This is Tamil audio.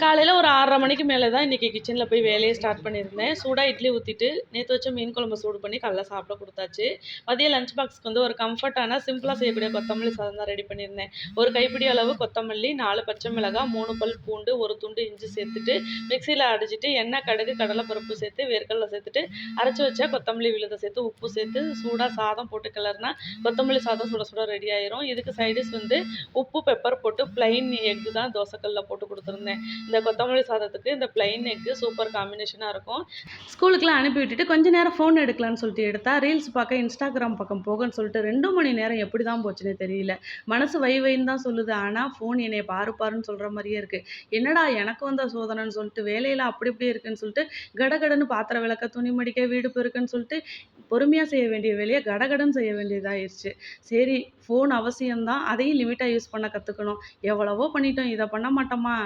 காலையில் ஒரு 6:30 மணிக்கு மேலே தான் இன்றைக்கி கிச்சனில் போய் வேலையை ஸ்டார்ட் பண்ணியிருந்தேன். சூடாக இட்லி ஊற்றிட்டு நேற்று வச்ச மீன் குழம்பு சூடு பண்ணி காலைல சாப்பிட கொடுத்தாச்சு. மதியம் லஞ்ச் பாக்ஸ்க்கு வந்து ஒரு கம்ஃபர்ட்டான சிம்பிளாக செய்யக்கூடிய கொத்தமல்லி சாதம் தான் ரெடி பண்ணியிருந்தேன். ஒரு கைப்பிடி அளவு கொத்தமல்லி, 4 பச்சை மிளகாய், 3 பல் பூண்டு, ஒரு துண்டு இஞ்சி சேர்த்துட்டு மிக்சியில் அடிச்சிட்டு எண்ணெய், கடுகு, கடலைப்பருப்பு சேர்த்து வேர்க்கடலை சேர்த்துட்டு அரைச்சி வச்ச கொத்தமல்லி விழுதை சேர்த்து உப்பு சேர்த்து சூடாக சாதம் போட்டு கிளறுனா கொத்தமல்லி சாதம் சுட சுட ரெடி ஆயிரும். இதுக்கு சைடிஷ் வந்து உப்பு, பெப்பர் போட்டு ப்ளைன் எக்கு தான் தோசைக்கல்லில் போட்டு கொடுத்துருந்தேன். இந்த கொத்தமல்லி சாதத்துக்கு இந்த பிளைன் எக்கு சூப்பர் காம்பினேஷனாக இருக்கும். ஸ்கூலுக்குலாம் அனுப்பி விட்டுட்டு கொஞ்ச நேரம் ஃபோன் எடுக்கலான்னு சொல்லிட்டு எடுத்தா ரீல்ஸ் பார்க்க இன்ஸ்டாகிராம் பக்கம் போகன்னு சொல்லிட்டு 2 மணி நேரம் எப்படி தான் போச்சுன்னே தெரியல. மனசு வைன்னு தான் சொல்லுது, ஆனால் ஃபோன் என்னை பாருன்னு சொல்கிற மாதிரியே இருக்குது. என்னடா எனக்கு வந்த சோதனைன்னு சொல்லிட்டு வேலையில் அப்படி இப்படி இருக்குன்னு சொல்லிட்டு கடகடன்னு பாத்திரம் விளக்க, துணி மடிக்க, வீடு பெருக்குன்னு சொல்லிட்டு பொறுமையாக செய்ய வேண்டிய வேலையை கடகடன்னு செய்ய வேண்டியதாகிடுச்சு. சரி, ஃபோன் அவசியம்தான், அதையும் லிமிட்டாக யூஸ் பண்ண கற்றுக்கணும். எவ்வளவோ பண்ணிட்டோம், இதை பண்ண மாட்டோமா?